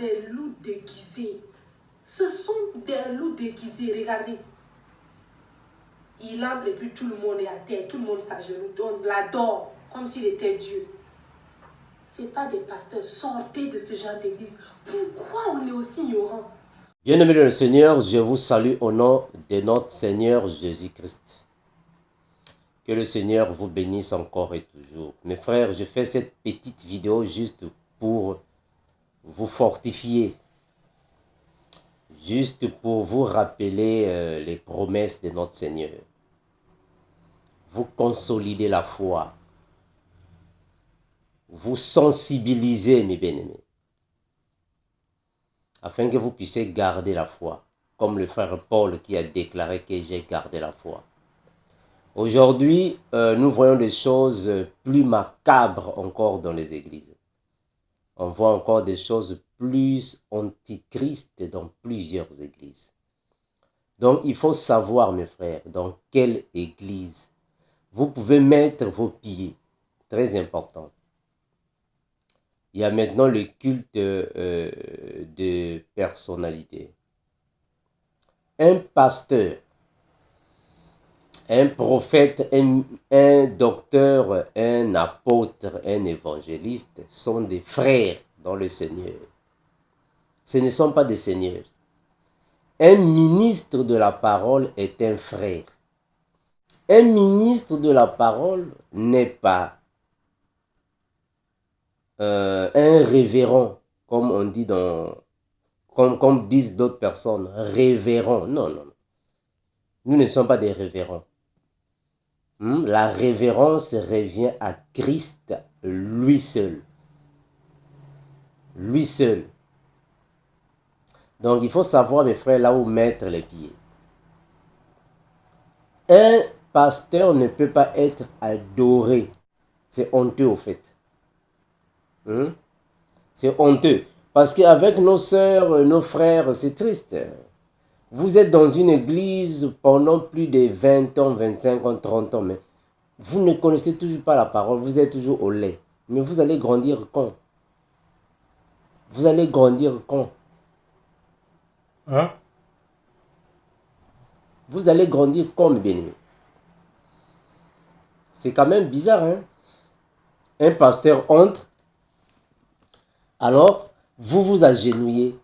des loups déguisés. Ce sont des loups déguisés, regardez. Il entre et puis tout le monde est à terre, tout le monde s'agenouille, on l'adore comme s'il était Dieu. Ce n'est pas des pasteurs, sortez de ce genre d'église. Pourquoi on est aussi ignorant? Bien-aimés dans le Seigneur, je vous salue au nom de notre Seigneur Jésus-Christ. Que le Seigneur vous bénisse encore et toujours. Mes frères, je fais cette petite vidéo juste pour vous fortifier, juste pour vous rappeler les promesses de notre Seigneur. Vous consolider la foi, vous sensibiliser, mes bien-aimés, afin que vous puissiez garder la foi, comme le frère Paul qui a déclaré que j'ai gardé la foi. Aujourd'hui, nous voyons des choses plus macabres encore dans les églises. On voit encore des choses plus antichristes dans plusieurs églises. Donc, il faut savoir, mes frères, dans quelle église vous pouvez mettre vos pieds. Très important. Il y a maintenant le culte de personnalité. Un pasteur, un prophète, un docteur, un apôtre, un évangéliste sont des frères dans le Seigneur. Ce ne sont pas des seigneurs. Un ministre de la parole est un frère. Un ministre de la parole n'est pas un révérend, comme on dit comme disent d'autres personnes, révérend. Non, non. Nous ne sommes pas des révérends. La révérence revient à Christ, lui seul. Lui seul. Donc, il faut savoir, mes frères, là où mettre les pieds. Un pasteur ne peut pas être adoré. C'est honteux, au fait. C'est honteux. Parce qu'avec nos sœurs, nos frères, c'est triste. Vous êtes dans une église pendant plus de 20 ans, 25 ans, 30 ans, mais vous ne connaissez toujours pas la parole, vous êtes toujours au lait. Mais vous allez grandir quand? Vous allez grandir quand? Hein? Vous allez grandir comme bien-aimé. C'est quand même bizarre, hein? Un pasteur entre, alors vous vous agenouillez.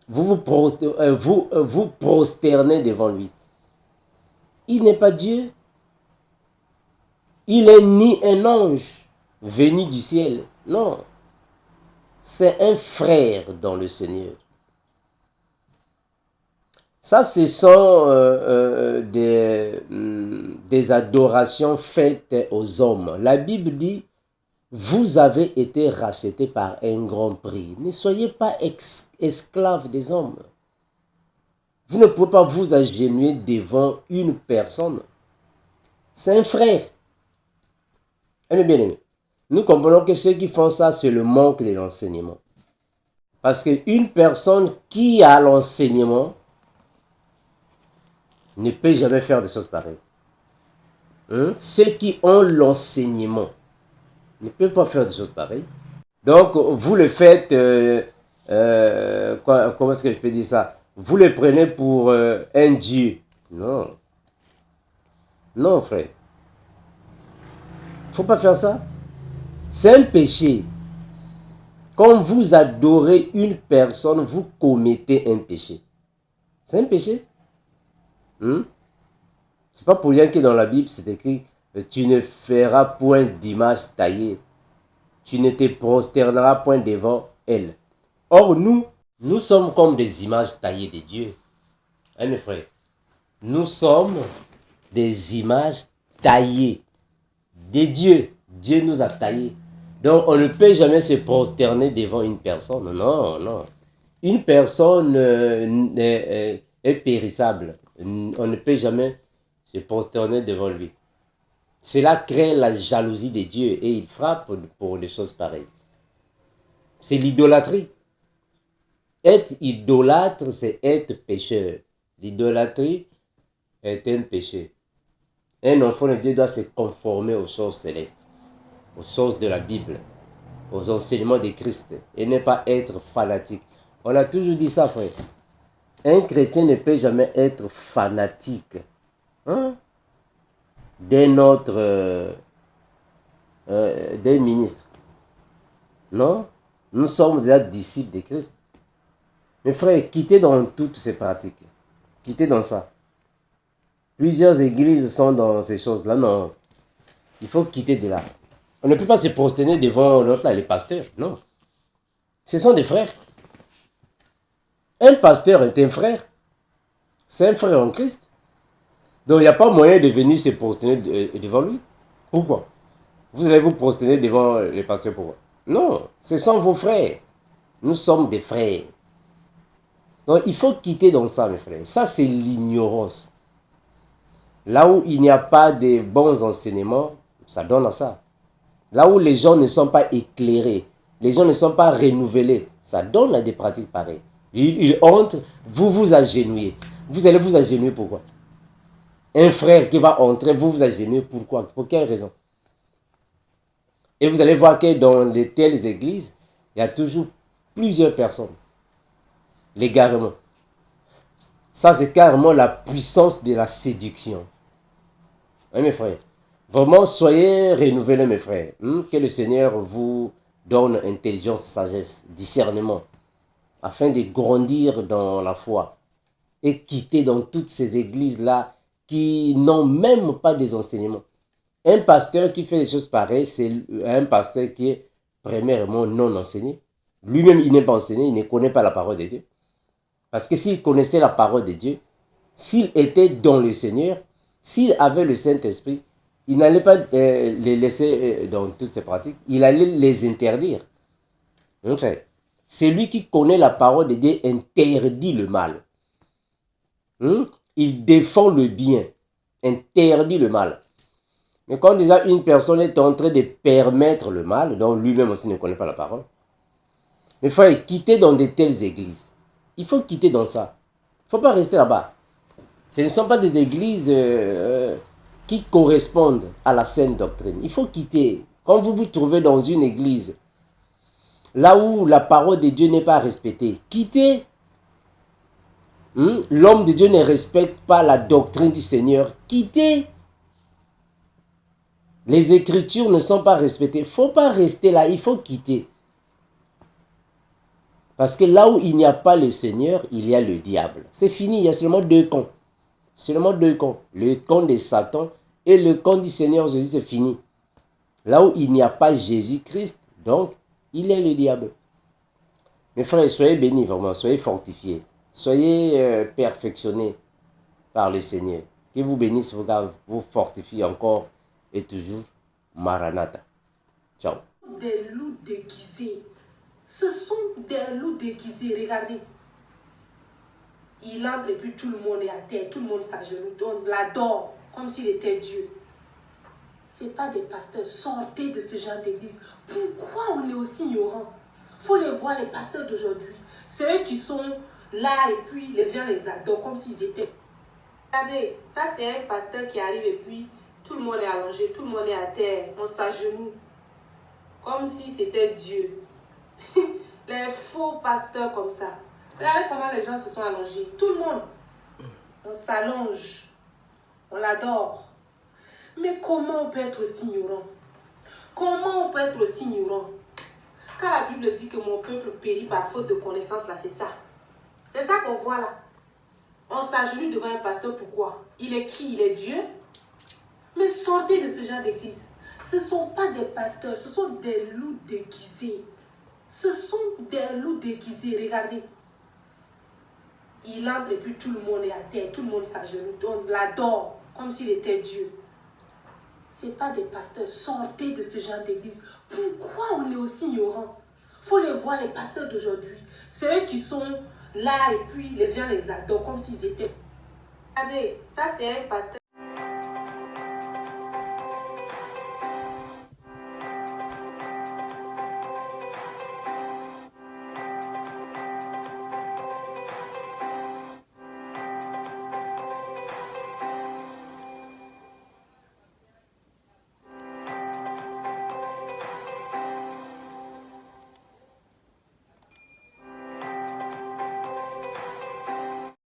Vous prosternez devant lui. Il n'est pas Dieu. Il n'est ni un ange venu du ciel. Non. C'est un frère dans le Seigneur. Ça, ce sont des adorations faites aux hommes. La Bible dit, vous avez été rachetés par un grand prix. Ne soyez pas esclaves des hommes. Vous ne pouvez pas vous agenouiller devant une personne. C'est un frère. Eh bien aimé, nous comprenons que ceux qui font ça, c'est le manque de l'enseignement. Parce qu'une personne qui a l'enseignement ne peut jamais faire des choses pareilles. Ceux qui ont l'enseignement ne peuvent pas faire des choses pareilles. Donc, vous le faites, comment est-ce que je peux dire ça? Vous le prenez pour un Dieu. Non. Non, frère. Il ne faut pas faire ça. C'est un péché. Quand vous adorez une personne, vous commettez un péché. C'est un péché. C'est pas pour rien que dans la Bible, c'est écrit « Tu ne feras point d'image taillée. Tu ne te prosterneras point devant elle. » Or, nous sommes comme des images taillées de Dieu. Hein, mes frères? Nous sommes des images taillées de Dieu. Dieu nous a taillés. Donc, on ne peut jamais se prosterner devant une personne. Non, non. Une personne est périssable. On ne peut jamais se prosterner devant lui. Cela crée la jalousie de Dieu et il frappe pour des choses pareilles. C'est l'idolâtrie. Être idolâtre, c'est être pécheur. L'idolâtrie est un péché. Un enfant de Dieu doit se conformer aux choses célestes, aux choses de la Bible. aux enseignements de Christ et ne pas être fanatique. On a toujours dit ça, frère. Un chrétien ne peut jamais être fanatique d'un autre, d'un ministre. Non, nous sommes déjà disciples de Christ. Mes frères, quittez dans toutes ces pratiques. Quittez dans ça. Plusieurs églises sont dans ces choses-là. Non, il faut quitter de là. On ne peut pas se prosterner devant l'autre là, les pasteurs. Non. Ce sont des frères. Un pasteur est un frère. C'est un frère en Christ. Donc il n'y a pas moyen de venir se prosterner devant lui. Pourquoi? Vous allez vous prosterner devant les pasteurs, pourquoi? Non, ce sont vos frères. Nous sommes des frères. Donc il faut quitter dans ça, mes frères. Ça, c'est l'ignorance. Là où il n'y a pas de bons enseignements, ça donne à ça. Là où les gens ne sont pas éclairés, les gens ne sont pas renouvelés, ça donne à des pratiques pareilles. Ils entrent, vous vous agenouillez. Vous allez vous agenouiller pourquoi? Un frère qui va entrer, vous vous agenouillez pourquoi? Pour quelle raison? Et vous allez voir que dans les telles églises, il y a toujours plusieurs personnes. L'égarement. Ça, c'est carrément la puissance de la séduction. Oui, mes frères. Vraiment, soyez renouvelés, mes frères. Que le Seigneur vous donne intelligence, sagesse, discernement, afin de grandir dans la foi et quitter dans toutes ces églises-là qui n'ont même pas des enseignements. Un pasteur qui fait des choses pareilles, c'est un pasteur qui est premièrement non enseigné. Lui-même, il n'est pas enseigné, il ne connaît pas la parole de Dieu. Parce que s'il connaissait la parole de Dieu, s'il était dans le Seigneur, s'il avait le Saint-Esprit, il n'allait pas les laisser dans toutes ces pratiques, il allait les interdire. Enfin, celui qui connaît la parole de Dieu interdit le mal. Il défend le bien, interdit le mal. Mais quand déjà une personne est en train de permettre le mal, donc lui-même aussi ne connaît pas la parole, il faut quitter dans de telles églises. Il faut quitter dans ça. Il ne faut pas rester là-bas. Ce ne sont pas des églises qui correspondent à la saine doctrine. Il faut quitter. Quand vous vous trouvez dans une église, là où la parole de Dieu n'est pas respectée, quittez. L'homme de Dieu ne respecte pas la doctrine du Seigneur. Quittez. Les Écritures ne sont pas respectées. Il ne faut pas rester là, il faut quitter. Parce que là où il n'y a pas le Seigneur, il y a le diable. C'est fini, il y a seulement deux camps. Seulement deux camps. Le camp de Satan et le camp du Seigneur Jésus, c'est fini. Là où il n'y a pas Jésus-Christ, donc, il est le diable. Mes frères, soyez bénis vraiment, soyez fortifiés. Soyez perfectionnés par le Seigneur. Qu'il vous bénisse, vous fortifie encore et toujours. Maranatha. Ciao. Des loups déguisés. Ce sont des loups déguisés, regardez. Il entre et puis tout le monde est à terre, tout le monde s'agenouille, on l'adore comme s'il était Dieu. Ce n'est pas des pasteurs, sortez de ce genre d'église. Pourquoi on est aussi ignorant? Il faut les voir, les pasteurs d'aujourd'hui. C'est eux qui sont là et puis les gens les adorent comme s'ils étaient. Regardez, ça c'est un pasteur qui arrive et puis tout le monde est allongé, tout le monde est à terre, on s'agenouille comme si c'était Dieu. Les faux pasteurs comme ça. Regardez comment les gens se sont allongés. Tout le monde. On s'allonge. On l'adore. Mais comment on peut être aussi ignorant? Comment on peut être aussi ignorant? Quand la Bible dit que mon peuple périt par faute de connaissance, là, c'est ça. C'est ça qu'on voit là. On s'agenouille devant un pasteur, pourquoi? Il est qui? Il est Dieu? Mais sortez de ce genre d'église. Ce ne sont pas des pasteurs, ce sont des loups déguisés. Ce sont des loups déguisés, regardez. Il entre et puis tout le monde est à terre, tout le monde s'agenouille, on l'adore comme s'il était Dieu. Ce n'est pas des pasteurs, sortez de ce genre d'église. Pourquoi on est aussi ignorant? Il faut les voir, les pasteurs d'aujourd'hui. C'est eux qui sont là et puis les gens les adorent comme s'ils étaient. Regardez, ça c'est un pasteur.